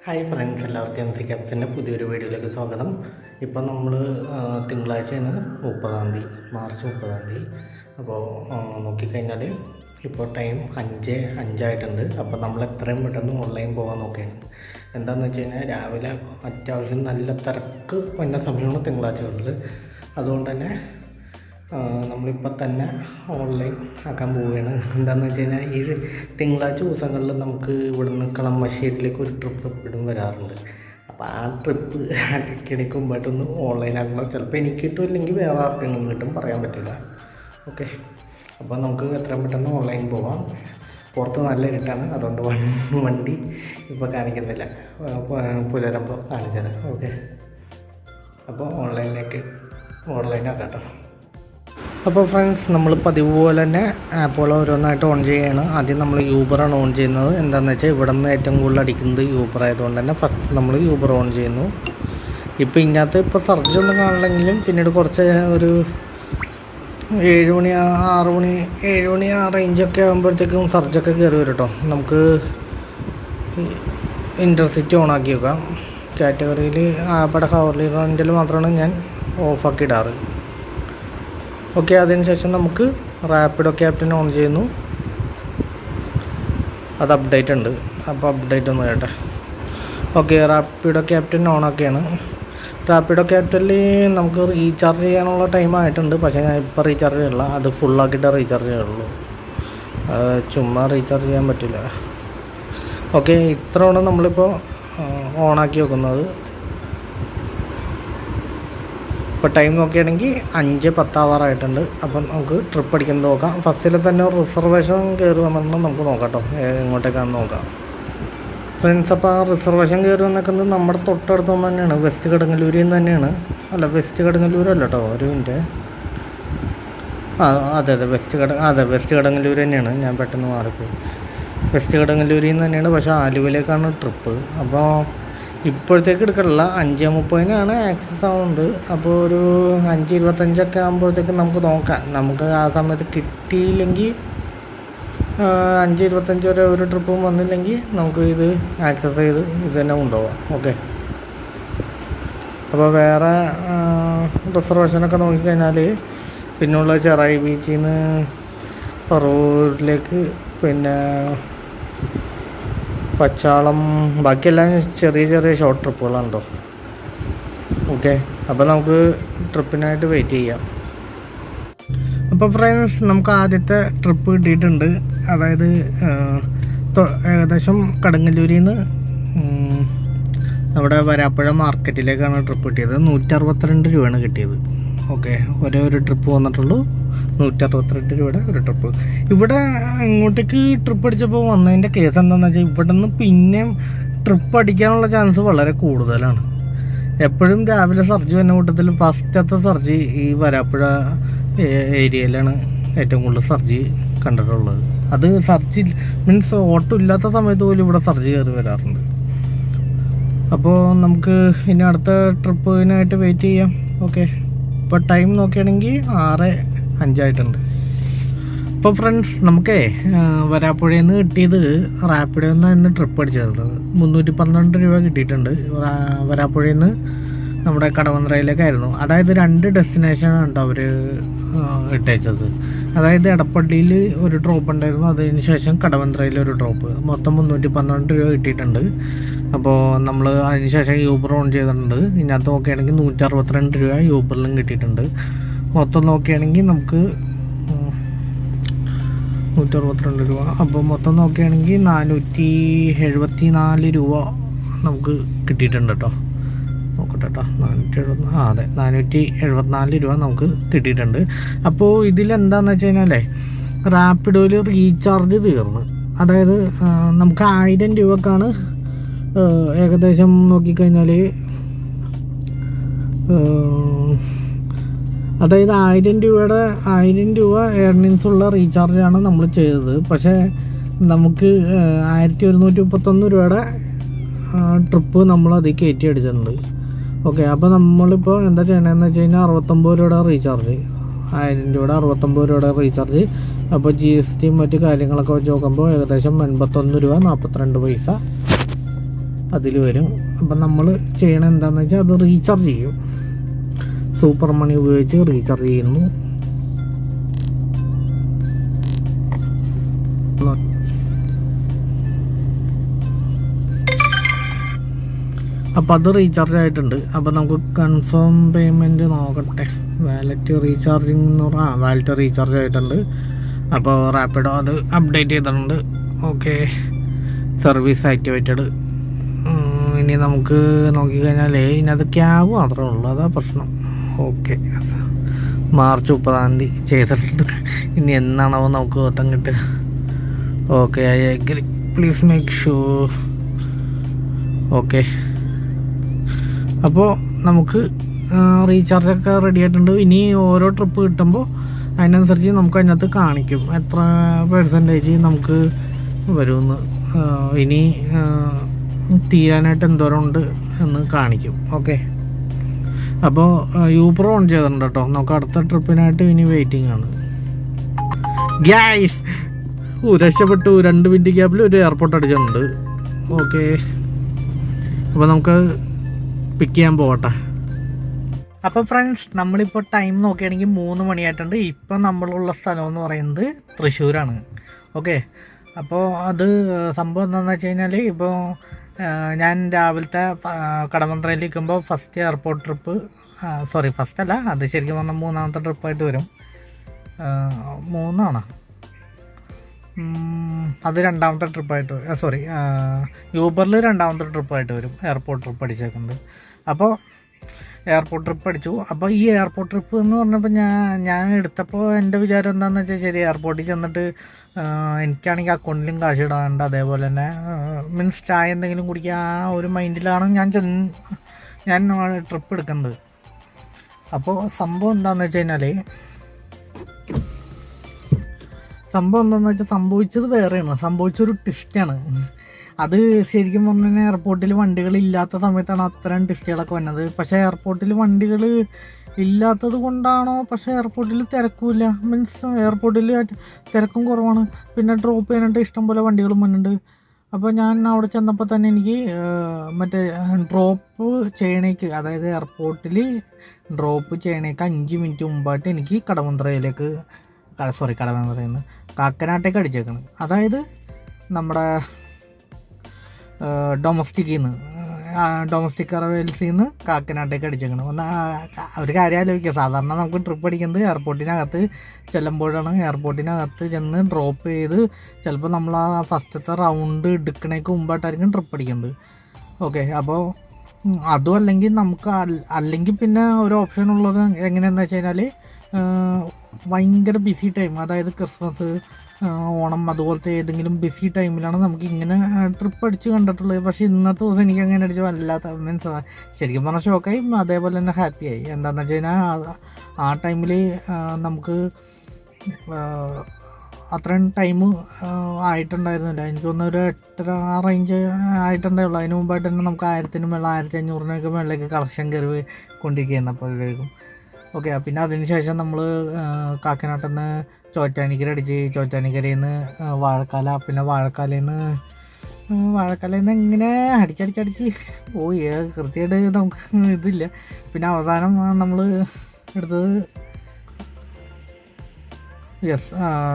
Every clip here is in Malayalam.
ഹായ് ഫ്രണ്ട്സ്, എല്ലാവർക്കും MC ക്യാപ്സിൻ്റെ പുതിയൊരു വീഡിയോയിലേക്ക് സ്വാഗതം. ഇപ്പം നമ്മൾ തിങ്കളാഴ്ചയാണ് 30-ാം തീയതി, മാർച്ച് 30-ാം തീയതി. അപ്പോൾ നോക്കിക്കഴിഞ്ഞാൽ ഇപ്പോൾ ടൈം 5:05 അപ്പോൾ നമ്മൾ എത്രയും പെട്ടെന്ന് ഓൺലൈൻ പോകാൻ നോക്കുകയാണ്. എന്താണെന്ന് വെച്ച് കഴിഞ്ഞാൽ രാവിലെ അത്യാവശ്യം നല്ല തിരക്ക് വന്ന സമയമാണ് തിങ്കളാഴ്ചകളിൽ. അതുകൊണ്ട് തന്നെ നമ്മളിപ്പോൾ തന്നെ ഓൺലൈൻ ആക്കാൻ പോവുകയാണ്. എന്താണെന്ന് വെച്ച് കഴിഞ്ഞാൽ ഈ തിങ്കളാഴ്ച ദിവസങ്ങളിൽ നമുക്ക് ഇവിടുന്ന് കളമശ്ശേരിയിലേക്ക് ഒരു ട്രിപ്പ് എപ്പോഴും വരാറുണ്ട്. അപ്പോൾ ആ ട്രിപ്പ് ഇടയ്ക്കിടയ്ക്ക് മുമ്പായിട്ടൊന്ന് ഓൺലൈൻ ആക്കണം. ചിലപ്പോൾ എനിക്ക് കിട്ടും, ഇല്ലെങ്കിൽ വേറെ ആർക്കെങ്കിലും കിട്ടും, പറയാൻ പറ്റില്ല. ഓക്കെ, അപ്പോൾ നമുക്ക് എത്രയും പെട്ടെന്ന് ഓൺലൈൻ പോവാം. പുറത്ത് നല്ല ഇരുട്ടാണ്, അതുകൊണ്ട് വണ്ടി ഇപ്പോൾ കാണിക്കുന്നില്ല, പുലരുമ്പോൾ കാണിച്ചു തരാം. ഓക്കെ, അപ്പോൾ ഓൺലൈനാക്കാം കേട്ടോ. അപ്പോൾ ഫ്രണ്ട്സ്, നമ്മൾ പതിവ് പോലെ തന്നെ ആപ്പുകൾ ഓരോന്നായിട്ട് ഓൺ ചെയ്യുകയാണ്. ആദ്യം നമ്മൾ യൂബറാണ് ഓൺ ചെയ്യുന്നത്. എന്താണെന്ന് വെച്ചാൽ ഇവിടെ നിന്ന് ഏറ്റവും കൂടുതൽ അടിക്കുന്നത് യൂബർ ആയതുകൊണ്ട് തന്നെ ഫസ്റ്റ് നമ്മൾ യൂബർ ഓൺ ചെയ്യുന്നു. ഇപ്പോൾ ഇതിനകത്ത് ഇപ്പോൾ സർജ് ഒന്നും കാണില്ലെങ്കിലും പിന്നീട് കുറച്ച് ഒരു 7 മണി 6 റേഞ്ചൊക്കെ ആകുമ്പോഴത്തേക്കും സർജൊക്കെ കയറി വരും കേട്ടോ. നമുക്ക് ഇൻ്റർസിറ്റി ഓൺ ആക്കി വെക്കാം. കാറ്റഗറിയിൽ ആപ്പയുടെ ഹവർലി റെൻ്റിൽ മാത്രമാണ് ഞാൻ ഓഫാക്കി ഇടാറ്. ഓക്കെ, അതിനുശേഷം നമുക്ക് റാപ്പിഡോ ക്യാപ്റ്റൻ ഓൺ ചെയ്യുന്നു. അത് അപ്ഡേറ്റ് ഉണ്ട്, അപ്പോൾ അപ്ഡേറ്റ് ഒന്ന് കേട്ടെ. ഓക്കെ, റാപ്പിഡോ ക്യാപ്റ്റൻ ഓണൊക്കെയാണ്. റാപ്പിഡോ ക്യാപ്റ്റനിൽ നമുക്ക് റീചാർജ് ചെയ്യാനുള്ള ടൈം ആയിട്ടുണ്ട്. പക്ഷേ ഞാൻ ഇപ്പോൾ റീചാർജ് ചെയ്യില്ല, അത് ഫുള്ളാക്കിയിട്ടേ റീചാർജ് ചെയ്യുള്ളൂ. ചുമ്മാ റീചാർജ് ചെയ്യാൻ പറ്റില്ല. ഓക്കെ, ഇത്രയാണ് നമ്മളിപ്പോൾ ഓണാക്കി വെക്കുന്നത്. ഇപ്പോൾ ടൈം നോക്കുകയാണെങ്കിൽ 5:10 ആവാറായിട്ടുണ്ട്. അപ്പം നമുക്ക് ട്രിപ്പ് അടിക്കുന്നത് നോക്കാം. ഫസ്റ്റിൽ തന്നെ റിസർവേഷൻ കയറി വന്നിട്ട് നമുക്ക് നോക്കാം കേട്ടോ, എങ്ങോട്ടേക്കാണെന്ന് നോക്കാം ഫ്രണ്ട്സ്. അപ്പോൾ ആ റിസർവേഷൻ കയറി വന്നേക്കുന്നത് നമ്മുടെ തൊട്ടടുത്തുനിന്ന് തന്നെയാണ്, വെസ്റ്റ് കടങ്ങല്ലൂരിൽ നിന്ന് തന്നെയാണ്. അല്ല, വെസ്റ്റ് കടങ്ങല്ലൂരല്ല കേട്ടോ, ഒരു മിനിറ്റ്. അതെ വെസ്റ്റ് കടങ്ങല്ലൂർ തന്നെയാണ്. ഞാൻ പെട്ടെന്ന് മാറിപ്പോയി. വെസ്റ്റ് കടങ്ങല്ലൂരിൽ നിന്ന് തന്നെയാണ്, പക്ഷേ ആലുവയിലേക്കാണ് ട്രിപ്പ്. അപ്പോൾ ഇപ്പോഴത്തേക്ക് എടുക്കണില്ല, 5:30 ആക്സസ് ആവുന്നുണ്ട്. അപ്പോൾ ഒരു 5:25 ആകുമ്പോഴത്തേക്ക് നമുക്ക് നോക്കാം. നമുക്ക് ആ സമയത്ത് കിട്ടിയില്ലെങ്കിൽ 5:25 വരെ ഒരു ട്രിപ്പും വന്നില്ലെങ്കിൽ നമുക്ക് ഇത് ആക്സസ് ചെയ്ത് ഇത് തന്നെ കൊണ്ടുപോകാം. ഓക്കെ, അപ്പോൾ വേറെ റിസർവേഷനൊക്കെ നോക്കിക്കഴിഞ്ഞാൽ പിന്നുള്ള ചെറായി ബീച്ചിൽ നിന്ന് പറവൂരിലേക്ക്, പിന്നെ പച്ചാളം, ബാക്കിയെല്ലാം ചെറിയ ചെറിയ ഷോർട്ട് ട്രിപ്പുകളുണ്ടോ. ഓക്കെ, അപ്പോൾ നമുക്ക് ട്രിപ്പിനായിട്ട് വെയിറ്റ് ചെയ്യാം. അപ്പോൾ ഫ്രണ്ട്സ്, നമുക്ക് ആദ്യത്തെ ട്രിപ്പ് കിട്ടിയിട്ടുണ്ട്. അതായത് ഏകദേശം കടങ്ങല്ലൂരിൽ നിന്ന് നമ്മുടെ വരാപ്പുഴ മാർക്കറ്റിലേക്കാണ് ട്രിപ്പ് കിട്ടിയത്. 162 രൂപയാണ് കിട്ടിയത്. ഓക്കെ, ഒരേ ഒരു ട്രിപ്പ് വന്നിട്ടുള്ളൂ, 162 രൂപയുടെ ഒരു ട്രിപ്പ്. ഇവിടെ ഇങ്ങോട്ടേക്ക് ട്രിപ്പ് അടിച്ചപ്പോൾ വന്നതിൻ്റെ കേസ് എന്താണെന്ന് വെച്ചാൽ ഇവിടെ നിന്ന് പിന്നെയും ട്രിപ്പ് അടിക്കാനുള്ള ചാൻസ് വളരെ കൂടുതലാണ്. എപ്പോഴും രാവിലെ സർജ് വരുന്ന കൂട്ടത്തിൽ ഫസ്റ്റത്തെ സർജ് ഈ വരാപ്പുഴ ഏരിയയിലാണ് ഏറ്റവും കൂടുതൽ സർജ് കണ്ടിട്ടുള്ളത്. അത് സർജ് മീൻസ് ഓട്ടം ഇല്ലാത്ത സമയത്ത് പോലും ഇവിടെ സർജ് കയറി വരാറുണ്ട്. അപ്പോൾ നമുക്ക് ഇനി അടുത്ത ട്രിപ്പിനായിട്ട് വെയിറ്റ് ചെയ്യാം. ഓക്കെ, ഇപ്പോൾ ടൈം നോക്കുകയാണെങ്കിൽ 6:05 ഇപ്പോൾ ഫ്രണ്ട്സ്, നമുക്കേ വരാപ്പുഴയിൽ നിന്ന് കിട്ടിയത് റാപ്പിഡിൽ നിന്ന് ട്രിപ്പ് അടിച്ചത് 312 രൂപ കിട്ടിയിട്ടുണ്ട്. വരാപ്പുഴയിൽ നിന്ന് നമ്മുടെ കടവന്ത്രയിലേക്കായിരുന്നു. അതായത് 2 ഡെസ്റ്റിനേഷനാണ് കേട്ടോ അവർ ഇട്ടേച്ചത്. അതായത് എടപ്പള്ളിയിൽ ഒരു ഡ്രോപ്പ് ഉണ്ടായിരുന്നു, അതിന് ശേഷം കടവന്ത്രയിൽ ഒരു ഡ്രോപ്പ്. മൊത്തം 312 രൂപ കിട്ടിയിട്ടുണ്ട്. അപ്പോൾ നമ്മൾ അതിന് ശേഷം യൂബർ ഓൺ ചെയ്തിട്ടുണ്ട്. ഇതിനകത്ത് നോക്കുകയാണെങ്കിൽ 162 രൂപ യൂബറിലും കിട്ടിയിട്ടുണ്ട്. മൊത്തം നോക്കുകയാണെങ്കിൽ നമുക്ക് 162 രൂപ. അപ്പോൾ മൊത്തം നോക്കുകയാണെങ്കിൽ 474 രൂപ നമുക്ക് കിട്ടിയിട്ടുണ്ട് കേട്ടോ. നോക്കട്ടെ കേട്ടോ, 474 രൂപ നമുക്ക് കിട്ടിയിട്ടുണ്ട്. അപ്പോൾ ഇതിലെന്താണെന്ന് വെച്ച് കഴിഞ്ഞാലേ, റാപ്പിഡോയിൽ റീചാർജ് തീർന്ന്, അതായത് നമുക്ക് 1000 രൂപക്കാണ് ഏകദേശം നോക്കിക്കഴിഞ്ഞാൽ, അതായത് 1000 രൂപ ഏർണിങ്സ് ഉള്ള റീചാർജാണ് നമ്മൾ ചെയ്തത്. പക്ഷേ നമുക്ക് 1131 രൂപയുടെ ട്രിപ്പ് നമ്മൾ അതിൽ കയറ്റി അടിച്ചിട്ടുണ്ട്. ഓക്കെ, അപ്പോൾ നമ്മളിപ്പോൾ എന്താ ചെയ്യണമെന്ന് വെച്ച് കഴിഞ്ഞാൽ 69 രൂപയുടെ റീചാർജ്, 1000 രൂപയുടെ 69 രൂപയുടെ റീചാർജ്. അപ്പോൾ GST മറ്റ് കാര്യങ്ങളൊക്കെ വെച്ച് നോക്കുമ്പോൾ ഏകദേശം 81 രൂപ 42 പൈസ അതിൽ വരും. അപ്പം നമ്മൾ ചെയ്യണത് എന്താണെന്ന് വെച്ചാൽ അത് റീചാർജ് ചെയ്യും. സൂപ്പർ മണി ഉപയോഗിച്ച് റീചാർജ് ചെയ്യുന്നു. അപ്പോൾ അത് റീചാർജ് ആയിട്ടുണ്ട്. അപ്പോൾ നമുക്ക് കൺഫേം പേയ്മെൻറ്റ് നോക്കട്ടെ. വാലറ്റ് റീചാർജിങ് എന്ന് പറഞ്ഞാൽ വാലറ്റ് റീചാർജ് ആയിട്ടുണ്ട്. അപ്പോൾ റാപ്പിഡോ അത് അപ്ഡേറ്റ് ചെയ്തിട്ടുണ്ട്. Okay, service activated. ഇനി നമുക്ക് നോക്കിക്കഴിഞ്ഞാൽ ഇതിനകത്ത് ക്യാബ് മാത്രമേ ഉള്ളൂ, അതാ പ്രശ്നം. ഓക്കെ, മാർച്ച് 30 ചെയ്തിട്ടുണ്ട്. ഇനി എന്നാണോ നമുക്ക് ഓട്ടം കിട്ടുക? Okay, I agree, please make sure. Okay, അപ്പോൾ നമുക്ക് റീചാർജൊക്കെ റെഡി ആയിട്ടുണ്ട്. ഇനി ഓരോ ട്രിപ്പ് കിട്ടുമ്പോൾ അതിനനുസരിച്ച് നമുക്ക് അതിനകത്ത് കാണിക്കും എത്ര പെർസെൻറ്റേജ് നമുക്ക് വരുമെന്ന്. ഇനി തീരാനായിട്ട് എന്തോരം ഉണ്ട് എന്ന് കാണിക്കും. ഓക്കെ, അപ്പോൾ യൂബർ ഓൺ ചെയ്തിട്ടുണ്ട് കേട്ടോ. നമുക്ക് അടുത്ത ട്രിപ്പിനായിട്ട് ഇനി വെയിറ്റിംഗ് ആണ്. ഗ്യാസ് രക്ഷപ്പെട്ടു. 2 മിനിറ്റ് ഗ്യാപ്പിൽ ഒരു എയർപോർട്ട് അടിച്ചിട്ടുണ്ട്. ഓക്കെ, അപ്പോൾ നമുക്ക് പിക്ക് ചെയ്യാൻ പോകട്ടെ. അപ്പോൾ ഫ്രണ്ട്സ്, നമ്മളിപ്പോൾ ടൈം നോക്കുകയാണെങ്കിൽ 3 മണിയായിട്ടുണ്ട്. ഇപ്പം നമ്മളുള്ള സ്ഥലം എന്ന് പറയുന്നത് തൃശ്ശൂരാണ്. ഓക്കെ, അപ്പോൾ അത് സംഭവം എന്താണെന്ന് വെച്ച് കഴിഞ്ഞാൽ, ഇപ്പോൾ ഞാൻ രാവിലത്തെ കടമന്ത്രയിൽ നിൽക്കുമ്പോൾ ഫസ്റ്റ് എയർപോർട്ട് ട്രിപ്പ്, ഫസ്റ്റ് അല്ല, അത് ശരിക്കും പറഞ്ഞാൽ 3ാമത്തെ ട്രിപ്പായിട്ട് വരും. 3ആണോ? അത് 2ാമത്തെ ട്രിപ്പായിട്ട്, യൂബറിൽ 2ാമത്തെ ട്രിപ്പായിട്ട് വരും എയർപോർട്ട് ട്രിപ്പ് അടിച്ചേക്കുന്നത്. അപ്പോൾ എയർപോർട്ട് ട്രിപ്പ് അടിച്ചു. അപ്പോൾ ഈ എയർപോർട്ട് ട്രിപ്പ് എന്ന് പറഞ്ഞപ്പോൾ ഞാൻ എടുത്തപ്പോൾ എൻ്റെ വിചാരം എന്താണെന്ന് വെച്ചാൽ, ശരി എയർപോർട്ടിൽ ചെന്നിട്ട് എനിക്കാണെങ്കിൽ അക്കൗണ്ടിലും കാശ് ഇടാണ്ട്, അതേപോലെ തന്നെ മീൻസ് ചായ എന്തെങ്കിലും കുടിക്കുക, ആ ഒരു മൈൻഡിലാണ് ഞാൻ ട്രിപ്പ് എടുക്കുന്നത്. അപ്പോൾ സംഭവം എന്താണെന്ന് വെച്ച് കഴിഞ്ഞാൽ, സംഭവിച്ചത് വേറെയാണ്. സംഭവിച്ചൊരു ട്വിസ്റ്റാണ്. അത് ശരിക്കും പറഞ്ഞാൽ എയർപോർട്ടിൽ വണ്ടികളില്ലാത്ത സമയത്താണ് അത്തരം ട്വിസ്റ്റുകളൊക്കെ വന്നത്. പക്ഷേ എയർപോർട്ടിൽ വണ്ടികൾ ഇല്ലാത്തത് കൊണ്ടാണോ, പക്ഷേ എയർപോർട്ടിൽ തിരക്കുമില്ല, മീൻസ് എയർപോർട്ടിൽ തിരക്കും കുറവാണ്. പിന്നെ ഡ്രോപ്പ് ചെയ്യാനായിട്ട് ഇഷ്ടംപോലെ വണ്ടികളും വന്നിട്ടുണ്ട്. അപ്പോൾ ഞാൻ അവിടെ ചെന്നപ്പോൾ തന്നെ എനിക്ക് മറ്റേ ഡ്രോപ്പ് ചെയ്യണേക്ക്, അതായത് എയർപോർട്ടിൽ ഡ്രോപ്പ് ചെയ്യണേക്ക് 5 മിനിറ്റ് മുമ്പായിട്ട് എനിക്ക് കടമന്ത്രയിലേക്ക് കാക്കനാട്ടേക്ക് അടിച്ചേക്കണം. അതായത് നമ്മുടെ ഡൊമസ്റ്റിക് അറവേൽസിൽ നിന്ന് കാക്കനാട്ടേക്ക് അടിച്ചേക്കണം. ഒരു കാര്യം ആലോചിക്കുക, സാധാരണ നമുക്ക് ട്രിപ്പ് അടിക്കുന്നത് എയർപോർട്ടിനകത്ത് ചെല്ലുമ്പോഴാണ്. എയർപോർട്ടിനകത്ത് ചെന്ന് ഡ്രോപ്പ് ചെയ്ത് ചിലപ്പോൾ നമ്മൾ ആ ഫസ്റ്റത്തെ റൗണ്ട് എടുക്കണേക്ക് മുമ്പായിട്ടായിരിക്കും ട്രിപ്പ് അടിക്കുന്നത്. ഓക്കെ, അപ്പോൾ അതും അല്ലെങ്കിൽ പിന്നെ ഒരു ഓപ്ഷൻ ഉള്ളത് എങ്ങനെയാണെന്ന് വെച്ച് കഴിഞ്ഞാൽ, ഭയങ്കര ബിസി ടൈം, അതായത് ക്രിസ്മസ്, ഓണം, അതുപോലത്തെ ഏതെങ്കിലും ബിസി ടൈമിലാണ് നമുക്ക് ഇങ്ങനെ ട്രിപ്പ് അടിച്ച് കണ്ടിട്ടുള്ളത്. പക്ഷേ ഇന്നത്തെ ദിവസം എനിക്ക് അങ്ങനെ അടിച്ച് വല്ലാത്ത മീൻസ് ശരിക്കും പറഞ്ഞാൽ ഷോക്കായി, അതേപോലെ തന്നെ ഹാപ്പിയായി. എന്താണെന്ന് വെച്ച് കഴിഞ്ഞാൽ ആ ടൈമിൽ നമുക്ക് അത്രയും ടൈം ആയിട്ടുണ്ടായിരുന്നില്ല. എനിക്ക് തോന്നുന്നു ഒരു 8:30 ആ റേഞ്ച് ആയിട്ടുണ്ടായുള്ളൂ. അതിന് മുമ്പായിട്ട് തന്നെ നമുക്ക് 1000-ന് മേളിൽ 1500-നൊക്കെ മേളിലേക്ക് കളക്ഷൻ കയറി കൊണ്ടിരിക്കുകയായിരുന്നു അപ്പോഴേക്കും. ഓക്കെ, പിന്നെ അതിന് ശേഷം നമ്മൾ കാക്കനാട്ടിൽ നിന്ന് ചോറ്റാനിക്കര അടിച്ച്, ചോറ്റാനിക്കരയിൽ നിന്ന് വാഴക്കാല, പിന്നെ വാഴക്കാലയിൽ നിന്ന് ഇങ്ങനെ അടിച്ചടിച്ച് പോയി. കൃത്യമായിട്ട് നമുക്ക് ഇതില്ല. പിന്നെ അവസാനം നമ്മൾ എടുത്തത്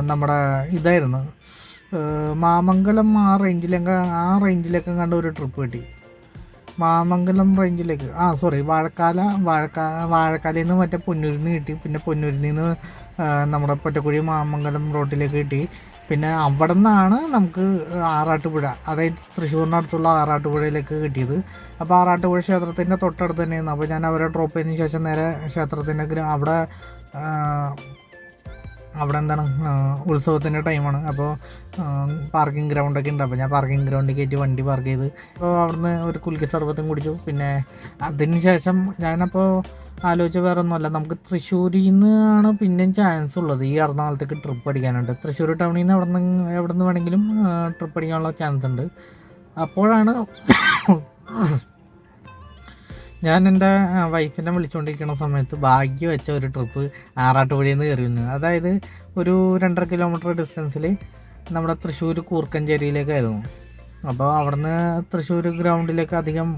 നമ്മുടെ ഇതായിരുന്നു, മാമംഗലം. ആ റേഞ്ചിലൊക്കെ കണ്ട ഒരു ട്രിപ്പ് കിട്ടി. മാമംഗലം റേഞ്ചിലേക്ക്, വാഴക്കാലയിൽ നിന്ന് മറ്റേ പൊന്നൂരിൽ നിന്ന് കിട്ടി. പിന്നെ പൊന്നൂരിൽ നിന്ന് നമ്മുടെ പൊറ്റക്കുഴി മാമംഗലം റോഡിലേക്ക് കിട്ടി. പിന്നെ അവിടെ നിന്നാണ് നമുക്ക് ആറാട്ടുപുഴ, അതായത് തൃശ്ശൂരിനടുത്തുള്ള ആറാട്ടുപുഴയിലേക്ക് കിട്ടിയത്. അപ്പോൾ ആറാട്ടുപുഴ ക്ഷേത്രത്തിൻ്റെ തൊട്ടടുത്ത് തന്നെയായിരുന്നു. അപ്പോൾ ഞാൻ അവരെ ഡ്രോപ്പ് ചെയ്തതിന് ശേഷം നേരെ ക്ഷേത്രത്തിൻ്റെ അവിടെ എന്താണ് ഉത്സവത്തിൻ്റെ ടൈമാണ്. അപ്പോൾ പാർക്കിംഗ് ഗ്രൗണ്ടൊക്കെ ഉണ്ട്. അപ്പോൾ ഞാൻ പാർക്കിംഗ് ഗ്രൗണ്ടിൽ കയറ്റി വണ്ടി പാർക്ക് ചെയ്ത് അപ്പോൾ അവിടുന്ന് ഒരു കുലുക്കി സർബത്തും കുടിച്ചു. പിന്നെ അതിന് ശേഷം ഞാനപ്പോൾ ആലോചിച്ച വേറെ ഒന്നുമല്ല, നമുക്ക് തൃശ്ശൂരിൽ നിന്നാണ് പിന്നെയും ചാൻസ് ഉള്ളത് ഈ എറണാകുളത്തേക്ക് ട്രിപ്പ് അടിക്കാനുണ്ട്. തൃശ്ശൂർ ടൗണിൽ നിന്ന് എവിടെ നിന്ന് വേണമെങ്കിലും ട്രിപ്പ് അടിക്കാനുള്ള ചാൻസ് ഉണ്ട്. അപ്പോഴാണ് ഞാൻ എൻ്റെ വൈഫിനെ വിളിച്ചുകൊണ്ടിരിക്കുന്ന സമയത്ത് ഭാഗ്യം വെച്ച ഒരു ട്രിപ്പ് ആറാട്ടുപുഴയിൽ നിന്ന് കയറി വന്നു. അതായത് ഒരു 2.5 കിലോമീറ്റർ ഡിസ്റ്റൻസിൽ നമ്മുടെ തൃശ്ശൂർ കൂർക്കഞ്ചേരിയിലേക്കായിരുന്നു. അപ്പോൾ അവിടുന്ന് തൃശ്ശൂർ ഗ്രൗണ്ടിലേക്ക് അധികം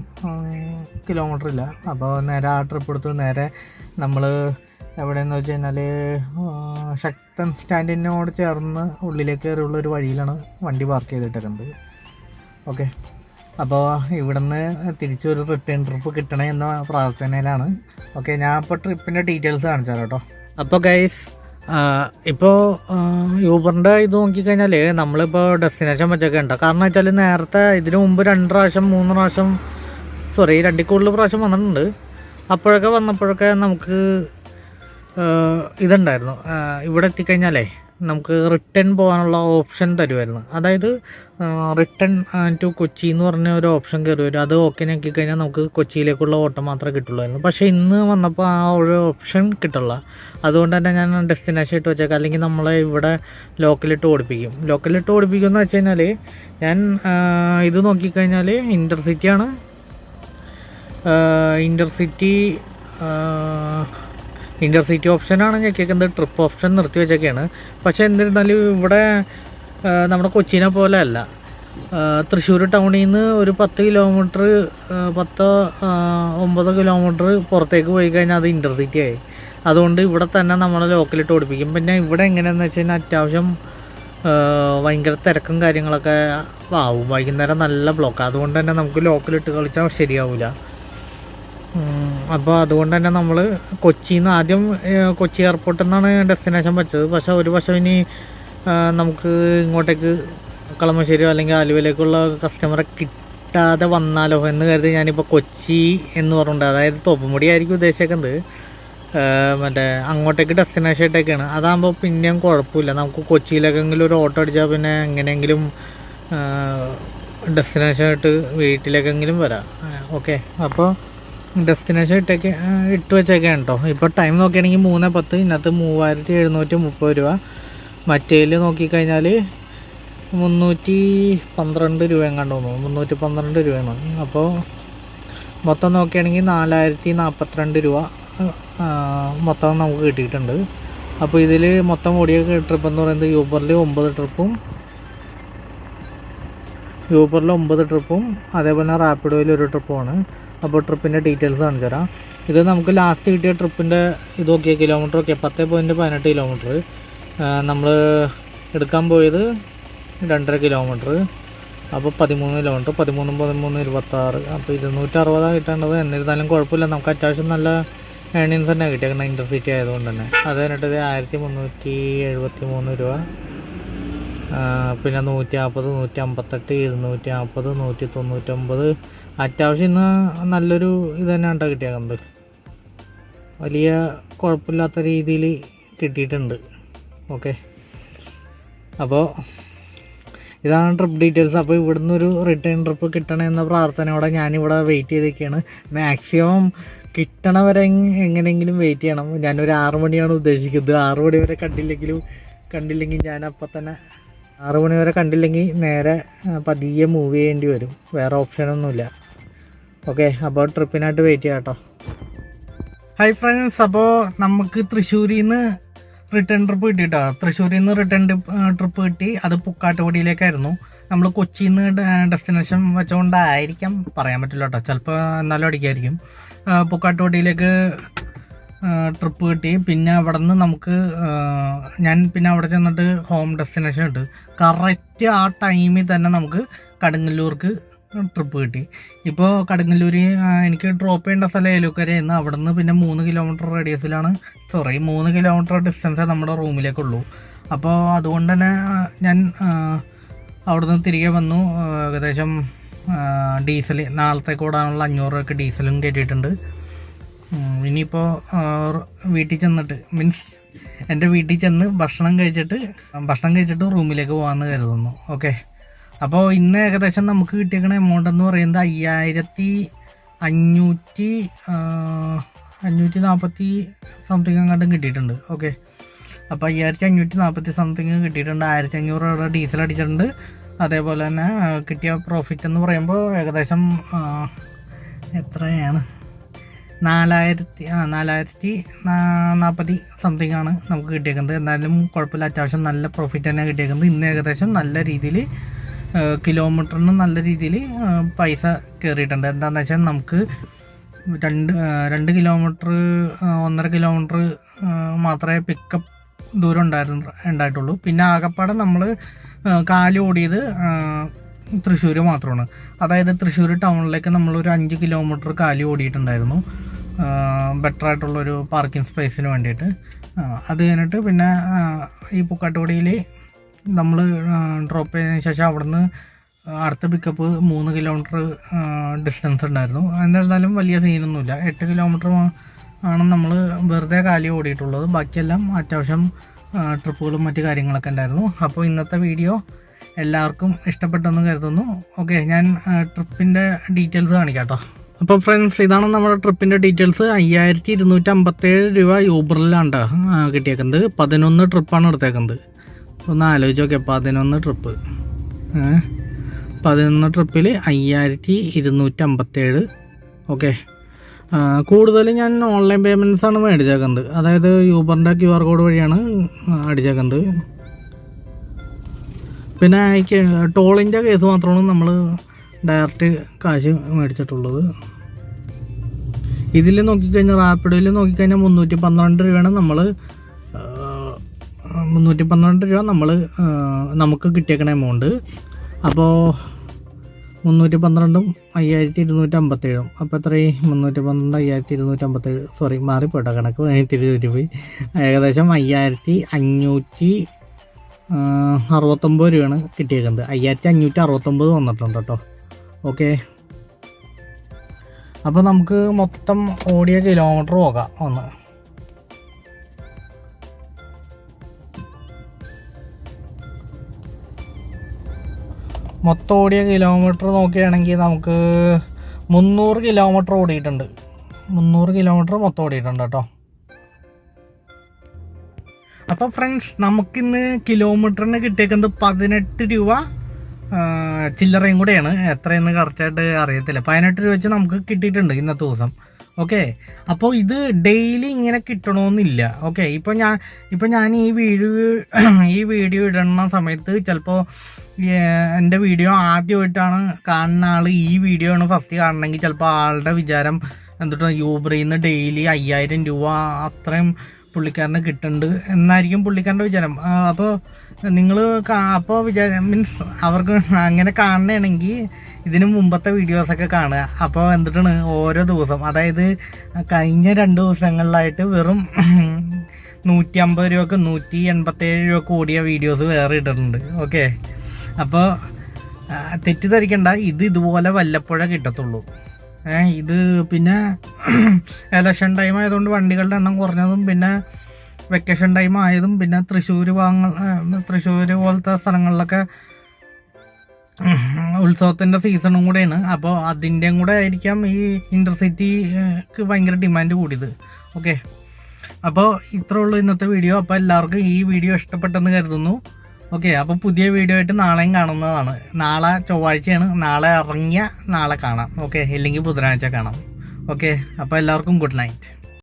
കിലോമീറ്റർ ഇല്ല. അപ്പോൾ നേരെ ആ ട്രിപ്പ് എടുത്ത് നേരെ നമ്മൾ എവിടെയെന്ന് വെച്ച് കഴിഞ്ഞാൽ ശക്തൻ സ്റ്റാൻഡിനോട് ചേർന്ന് ഉള്ളിലേക്ക് കയറിയുള്ള ഒരു വഴിയിലാണ് വണ്ടി പാർക്ക് ചെയ്തിട്ടേക്കുന്നത്. ഓക്കെ, അപ്പോൾ ഇവിടുന്ന് തിരിച്ചൊരു റിട്ടേൺ ട്രിപ്പ് കിട്ടണേ എന്ന പ്രാർത്ഥനയിലാണ്. ഓക്കെ, ഞാൻ ഇപ്പോൾ ട്രിപ്പിൻ്റെ ഡീറ്റെയിൽസ് കാണിച്ചു തരാം കേട്ടോ. അപ്പോൾ ഗൈസ്, ഇപ്പോൾ യൂബറിൻ്റെ ഇത് നോക്കിക്കഴിഞ്ഞാൽ നമ്മളിപ്പോൾ ഡെസ്റ്റിനേഷൻ വെച്ചൊക്കെ ഉണ്ട്. കാരണം വെച്ചാൽ നേരത്തെ ഇതിനു മുമ്പ് 2 പ്രാവശ്യം 3 പ്രാവശ്യം സോറി 2 കൂടുതൽ പ്രാവശ്യം വന്നിട്ടുണ്ട്. അപ്പോഴൊക്കെ വന്നപ്പോഴൊക്കെ നമുക്ക് ഇതുണ്ടായിരുന്നു, ഇവിടെ എത്തിക്കഴിഞ്ഞാലേ നമുക്ക് റിട്ടേൺ പോകാനുള്ള ഓപ്ഷൻ തരുമായിരുന്നു. അതായത് റിട്ടേൺ ടു കൊച്ചി എന്ന് പറഞ്ഞ ഒരു ഓപ്ഷൻ കയറി വരും. അത് ഓക്കെ നോക്കി കഴിഞ്ഞാൽ നമുക്ക് കൊച്ചിയിലേക്കുള്ള ഓട്ടം മാത്രമേ കിട്ടുള്ളായിരുന്നു. പക്ഷേ ഇന്ന് വന്നപ്പോൾ ആ ഒരു ഓപ്ഷൻ കിട്ടില്ല. അതുകൊണ്ട് തന്നെ ഞാൻ ഡെസ്റ്റിനേഷൻ ഇട്ട് വെച്ചേക്കാം. അല്ലെങ്കിൽ നമ്മളെ ഇവിടെ ലോക്കലിട്ട് ഓടിപ്പിക്കും. ലോക്കലിട്ട് ഓടിപ്പിക്കുമെന്ന് വെച്ച് കഴിഞ്ഞാൽ ഞാൻ ഇത് നോക്കിക്കഴിഞ്ഞാൽ ഇൻ്റർസിറ്റിയാണ്. ഇൻ്റർസിറ്റി ഓപ്ഷനാണ് ഞെക്കിക്കുന്നത്. ട്രിപ്പ് ഓപ്ഷൻ നിർത്തി വെച്ചൊക്കെയാണ്. പക്ഷേ എന്നിരുന്നാലും ഇവിടെ നമ്മുടെ കൊച്ചിനെ പോലെ അല്ല. തൃശ്ശൂർ ടൗണിൽ നിന്ന് ഒരു 10 കിലോമീറ്റർ 9 കിലോമീറ്റർ പുറത്തേക്ക് പോയി കഴിഞ്ഞാൽ അത് ഇൻ്റർസിറ്റി ആയി. അതുകൊണ്ട് ഇവിടെ തന്നെ നമ്മളെ ലോക്കലിട്ട് ഓടിപ്പിക്കും. പിന്നെ ഇവിടെ എങ്ങനെയാണെന്ന് വെച്ച് കഴിഞ്ഞാൽ അത്യാവശ്യം ഭയങ്കര തിരക്കും കാര്യങ്ങളൊക്കെ ആവും. വൈകുന്നേരം നല്ല ബ്ലോക്ക്. അതുകൊണ്ട് തന്നെ നമുക്ക് ലോക്കലിട്ട് കളിച്ചാൽ ശരിയാവില്ല. അപ്പോൾ അതുകൊണ്ട് തന്നെ നമ്മൾ കൊച്ചിയിൽ നിന്ന് ആദ്യം കൊച്ചി എയർപോർട്ടിൽ നിന്നാണ് ഡെസ്റ്റിനേഷൻ വെച്ചത്. പക്ഷേ ഒരു പക്ഷേ ഇനി നമുക്ക് ഇങ്ങോട്ടേക്ക് കളമശ്ശേരിയോ അല്ലെങ്കിൽ ആലുവയിലേക്കുള്ള കസ്റ്റമറെ കിട്ടാതെ വന്നാലോ എന്ന് കരുതി ഞാനിപ്പോൾ കൊച്ചി എന്ന് പറഞ്ഞിട്ടുണ്ട്. അതായത് തോപ്പുംപടി ആയിരിക്കും ഉദ്ദേശിക്കുന്നത്. മറ്റേ അങ്ങോട്ടേക്ക് ഡെസ്റ്റിനേഷൻ ആയിട്ടൊക്കെയാണ്. അതാകുമ്പോൾ പിന്നെയും കുഴപ്പമില്ല. നമുക്ക് കൊച്ചിയിലേക്കെങ്കിലും ഒരു ഓട്ടോ അടിച്ചാൽ പിന്നെ എങ്ങനെയെങ്കിലും ഡെസ്റ്റിനേഷൻ ആയിട്ട് വീട്ടിലേക്കെങ്കിലും വരാം. ഓക്കെ, അപ്പോൾ ഡെസ്റ്റിനേഷൻ ഇട്ട് വെച്ചേക്കാണ് കേട്ടോ. ഇപ്പോൾ ടൈം നോക്കുകയാണെങ്കിൽ 3:10. ഇതിനകത്ത് 3730 രൂപ. മറ്റേതിൽ നോക്കിക്കഴിഞ്ഞാൽ 312 രൂപ എങ്ങാണ്ട് തോന്നുന്നു. 312 രൂപയാണ്. അപ്പോൾ മൊത്തം നോക്കുകയാണെങ്കിൽ 4042 രൂപ മൊത്തം നമുക്ക് കിട്ടിയിട്ടുണ്ട്. അപ്പോൾ ഇതിൽ മൊത്തം ഓടിയ ട്രിപ്പ് എന്ന് പറയുന്നത് യൂബറിൽ 9 ട്രിപ്പും അതേപോലെ റാപ്പിഡോയിൽ 1 ട്രിപ്പുമാണ്. അപ്പോൾ ട്രിപ്പിൻ്റെ ഡീറ്റെയിൽസ് കാണിച്ചു തരാം. ഇത് നമുക്ക് ലാസ്റ്റ് കിട്ടിയ ട്രിപ്പിൻ്റെ ഇത് നോക്കിയ കിലോമീറ്റർ ഒക്കെ 10.18 കിലോമീറ്റർ. നമ്മൾ എടുക്കാൻ പോയത് 2.5 കിലോമീറ്റർ. അപ്പോൾ 13 കിലോമീറ്റർ. 13 26. അപ്പോൾ 260 കിട്ടേണ്ടത്. എന്നിരുന്നാലും കുഴപ്പമില്ല, നമുക്ക് അത്യാവശ്യം നല്ല ഏണിങ്സ് തന്നെ കിട്ടിയേക്കണം ഇൻ്റർസിറ്റി ആയതുകൊണ്ട് തന്നെ. അത് കഴിഞ്ഞിട്ട് 1373 രൂപ. പിന്നെ 140, 158, 240, 199. അത്യാവശ്യം ഇന്ന് നല്ലൊരു ഇത് തന്നെയാണ് കിട്ടിയേക്കുന്നത്. വലിയ കുഴപ്പമില്ലാത്ത രീതിയിൽ കിട്ടിയിട്ടുണ്ട്. ഓക്കെ, അപ്പോൾ ഇതാണ് ട്രിപ്പ് ഡീറ്റെയിൽസ്. അപ്പോൾ ഇവിടുന്ന് ഒരു റിട്ടേൺ ട്രിപ്പ് കിട്ടണം എന്ന പ്രാർത്ഥനയോടെ ഞാനിവിടെ വെയിറ്റ് ചെയ്തിരിക്കുകയാണ്. മാക്സിമം കിട്ടണ വരെ എങ്ങനെയെങ്കിലും വെയിറ്റ് ചെയ്യണം. ഞാനൊരു 6 മണിയാണ് ഉദ്ദേശിക്കുന്നത്. 6 മണി വരെ കണ്ടില്ലെങ്കിൽ ഞാൻ അപ്പം തന്നെ 6 മണി വരെ കണ്ടില്ലെങ്കിൽ നേരെ പതിയെ മൂവ് ചെയ്യേണ്ടി വരും. വേറെ ഓപ്ഷനൊന്നുമില്ല. ഓക്കെ, അപ്പോൾ ട്രിപ്പിനായിട്ട് വെയിറ്റ് ചെയ്യാം കേട്ടോ. ഹായ് ഫ്രണ്ട്സ്, അപ്പോൾ നമുക്ക് തൃശ്ശൂരിൽ നിന്ന് റിട്ടേൺ ട്രിപ്പ് കിട്ടിയിട്ടോ. തൃശ്ശൂരിൽ നിന്ന് റിട്ടേൺ ട്രിപ്പ് കിട്ടി. അത് പുക്കാട്ടുപടിയിലേക്കായിരുന്നു. നമ്മൾ കൊച്ചിയിൽ നിന്ന് ഡെസ്റ്റിനേഷൻ വെച്ചുകൊണ്ടായിരിക്കാം, പറയാൻ പറ്റില്ല കേട്ടോ. ചിലപ്പോൾ എന്നാലും അടിക്കായിരിക്കും. പുക്കാട്ടുപടിയിലേക്ക് ട്രിപ്പ് കിട്ടി. പിന്നെ അവിടെ നിന്ന് നമുക്ക് ഞാൻ പിന്നെ അവിടെ ചെന്നിട്ട് ഹോം ഡെസ്റ്റിനേഷൻ ഇട്ട് കറക്റ്റ് ആ ടൈമിൽ തന്നെ നമുക്ക് കടുങ്ങല്ലൂർക്ക് ട്രിപ്പ് കിട്ടി. ഇപ്പോൾ കടുങ്ങല്ലൂർ എനിക്ക് ഡ്രോപ്പ് ചെയ്യേണ്ട സ്ഥലം ഏലൂക്കരയായിരുന്നു. അവിടെ നിന്ന് പിന്നെ 3 കിലോമീറ്റർ റേഡിയസിലാണ് 3 കിലോമീറ്റർ ഡിസ്റ്റൻസേ നമ്മുടെ റൂമിലേക്കുള്ളൂ. അപ്പോൾ അതുകൊണ്ട് തന്നെ ഞാൻ അവിടെ നിന്ന് തിരികെ വന്നു. ഏകദേശം ഡീസൽ നാളത്തേക്ക് ഓടാനുള്ള 500 രൂപയ്ക്ക് ഡീസലും കയറ്റിയിട്ടുണ്ട്. ഇനിയിപ്പോൾ വീട്ടിൽ ചെന്നിട്ട് എൻ്റെ വീട്ടിൽ ചെന്ന് ഭക്ഷണം കഴിച്ചിട്ട് റൂമിലേക്ക് പോകാമെന്ന് കരുതുന്നു. ഓക്കെ, അപ്പോൾ ഇന്ന് ഏകദേശം നമുക്ക് കിട്ടിയേക്കണ എമൗണ്ട് എന്ന് പറയുന്നത് 5540 സംതിങ് അങ്ങോട്ടും കിട്ടിയിട്ടുണ്ട്. ഓക്കെ, അപ്പോൾ 5540 സംതിങ് കിട്ടിയിട്ടുണ്ട്. 1500 രൂപ ഡീസൽ അടിച്ചിട്ടുണ്ട്. അതേപോലെ തന്നെ കിട്ടിയ പ്രോഫിറ്റ് എന്ന് പറയുമ്പോൾ ഏകദേശം എത്രയാണ് 4040 സംതിങ് ആണ് നമുക്ക് കിട്ടിയേക്കുന്നത്. എന്നാലും കുഴപ്പമില്ല, അത്യാവശ്യം നല്ല പ്രോഫിറ്റ് തന്നെ കിട്ടിയേക്കുന്നത്. ഇന്ന് ഏകദേശം നല്ല രീതിയിൽ കിലോമീറ്ററിന് നല്ല രീതിയിൽ പൈസ കയറിയിട്ടുണ്ട്. എന്താണെന്ന് വെച്ചാൽ നമുക്ക് 2 കിലോമീറ്റർ 1.5 കിലോമീറ്റർ മാത്രമേ പിക്കപ്പ് ദൂരം ഉണ്ടായിട്ടുള്ളൂ. പിന്നെ ആകപ്പാടെ നമ്മൾ കാല് ഓടിയത് തൃശ്ശൂർ മാത്രമാണ്. അതായത് തൃശ്ശൂർ ടൗണിലേക്ക് നമ്മളൊരു 5 കിലോമീറ്റർ കാല് ഓടിയിട്ടുണ്ടായിരുന്നു, ബെറ്റർ ആയിട്ടുള്ളൊരു പാർക്കിംഗ് സ്പേസിന് വേണ്ടിയിട്ട്. അത് കഴിഞ്ഞിട്ട് പിന്നെ ഈ പുക്കാട്ടുപടിയിൽ നമ്മൾ ഡ്രോപ്പ് ചെയ്തതിന് ശേഷം അവിടുന്ന് അടുത്ത പിക്കപ്പ് 3 കിലോമീറ്റർ ഡിസ്റ്റൻസ് ഉണ്ടായിരുന്നു. എന്നിരുന്നാലും വലിയ സീനൊന്നുമില്ല. 8 കിലോമീറ്റർ ആണ് നമ്മൾ വെറുതെ കാലി ഓടിയിട്ടുള്ളത്. ബാക്കിയെല്ലാം അത്യാവശ്യം ട്രിപ്പുകളും മറ്റു കാര്യങ്ങളൊക്കെ ഉണ്ടായിരുന്നു. അപ്പോൾ ഇന്നത്തെ വീഡിയോ എല്ലാവർക്കും ഇഷ്ടപ്പെട്ടെന്ന് കരുതുന്നു. ഓക്കെ, ഞാൻ ട്രിപ്പിൻ്റെ ഡീറ്റെയിൽസ് കാണിക്കാം കേട്ടോ. അപ്പോൾ ഫ്രണ്ട്സ്, ഇതാണ് നമ്മുടെ ട്രിപ്പിൻ്റെ ഡീറ്റെയിൽസ്. 5257 രൂപ യൂബറിലാണ് കിട്ടിയേക്കുന്നത്. 11 ട്രിപ്പാണ് എടുത്തേക്കുന്നത്. ഒന്ന് ആലോചിച്ച് നോക്കിയാൽ 11 ട്രിപ്പ് 11 ട്രിപ്പിൽ 5257. ഓക്കെ, കൂടുതൽ ഞാൻ ഓൺലൈൻ പേയ്മെൻറ്റ്സ് ആണ് മേടിച്ചേക്കുന്നത്. അതായത് യൂബറിൻ്റെ QR കോഡ് വഴിയാണ് അടിച്ചേക്കുന്നത്. പിന്നെ ടോളിൻ്റെ കേസ് മാത്രമാണ് നമ്മൾ ഡയറക്റ്റ് കാശ് മേടിച്ചിട്ടുള്ളത്. ഇതിൽ നോക്കിക്കഴിഞ്ഞാൽ റാപ്പിഡോയിൽ നോക്കിക്കഴിഞ്ഞാൽ 312 രൂപയാണ് നമ്മൾ 312 രൂപ നമുക്ക് കിട്ടിയേക്കണ എമൗണ്ട്. അപ്പോൾ 312ഉം 5257. അപ്പോൾ എത്രയും 312 5257, സോറി മാറിപ്പോട്ടോ കണക്ക്, തിരിപോയി. ഏകദേശം 5569 രൂപയാണ് കിട്ടിയേക്കുന്നത്. 5569 വന്നിട്ടുണ്ട് കേട്ടോ. ഓക്കെ, അപ്പോൾ നമുക്ക് മൊത്തം ഓടിയ കിലോമീറ്റർ പോകാം. മൊത്തം ഓടിയ കിലോമീറ്റർ നോക്കുകയാണെങ്കിൽ നമുക്ക് 300 കിലോമീറ്റർ ഓടിയിട്ടുണ്ട്. 300 കിലോമീറ്റർ മൊത്തം ഓടിയിട്ടുണ്ട് കേട്ടോ. അപ്പോൾ ഫ്രണ്ട്സ്, നമുക്കിന്ന് കിലോമീറ്ററിന് കിട്ടിയേക്കുന്നത് 18 രൂപ ചില്ലറയും കൂടെയാണ്. എത്രയെന്ന് കറക്റ്റായിട്ട് അറിയത്തില്ല. 18 രൂപ വെച്ച് നമുക്ക് കിട്ടിയിട്ടുണ്ട് ഇന്നത്തെ ദിവസം. ഓക്കെ, അപ്പോൾ ഇത് ഡെയിലി ഇങ്ങനെ കിട്ടണമെന്നില്ല. ഓക്കെ, ഇപ്പോൾ ഞാൻ ഈ വീഡിയോ ഇടുന്ന സമയത്ത് ചിലപ്പോൾ എൻ്റെ വീഡിയോ ആദ്യമായിട്ടാണ് കാണുന്ന ആൾ ഈ വീഡിയോ ആണ് ഫസ്റ്റ് കാണണമെങ്കിൽ ചിലപ്പോൾ ആളുടെ വിചാരം എന്തിട്ട് യൂബറിൽ നിന്ന് ഡെയിലി 5000 രൂപ അത്രയും പുള്ളിക്കാരന് കിട്ടുന്നുണ്ട് എന്നായിരിക്കും പുള്ളിക്കാരൻ്റെ വിചാരം. അപ്പോൾ നിങ്ങൾ മീൻസ് അവർക്ക് അങ്ങനെ കാണണമെങ്കിൽ ഇതിന് മുമ്പത്തെ വീഡിയോസൊക്കെ കാണുക. അപ്പോൾ എന്തിട്ടാണ് ഓരോ ദിവസം, അതായത് കഴിഞ്ഞ 2 ദിവസങ്ങളിലായിട്ട് വെറും 150 രൂപക്ക് 187 രൂപക്ക് ഓടിയ വീഡിയോസ് വേറെ ഇട്ടിട്ടുണ്ട്. ഓക്കെ, അപ്പോൾ തെറ്റിദ്ധരിക്കണ്ട, ഇതുപോലെ വല്ലപ്പോഴേ കിട്ടത്തുള്ളൂ. ഇത് പിന്നെ എലക്ഷൻ ടൈം ആയതുകൊണ്ട് വണ്ടികളുടെ എണ്ണം കുറഞ്ഞതും, പിന്നെ വെക്കേഷൻ ടൈം ആയതും, പിന്നെ തൃശ്ശൂർ പോലത്തെ സ്ഥലങ്ങളിലൊക്കെ ഉത്സവത്തിൻ്റെ സീസണും കൂടെയാണ്. അപ്പോൾ അതിൻ്റെയും കൂടെ ആയിരിക്കാം ഈ ഇൻ്റർസിറ്റിക്ക് ഭയങ്കര ഡിമാൻഡ് കൂടിയത്. ഓക്കെ, അപ്പോൾ ഇത്രേ ഉള്ളൂ ഇന്നത്തെ വീഡിയോ. അപ്പോൾ എല്ലാവർക്കും ഈ വീഡിയോ ഇഷ്ടപ്പെട്ടെന്ന് കരുതുന്നു. ഓക്കെ, അപ്പോൾ പുതിയ വീഡിയോ ആയിട്ട് നാളെയും കാണുന്നതാണ്. നാളെ ചൊവ്വാഴ്ചയാണ്. നാളെ കാണാം. ഓക്കെ, ഇല്ലെങ്കിൽ ബുധനാഴ്ച കാണാം. ഓക്കെ, അപ്പോൾ എല്ലാവർക്കും ഗുഡ് നൈറ്റ്.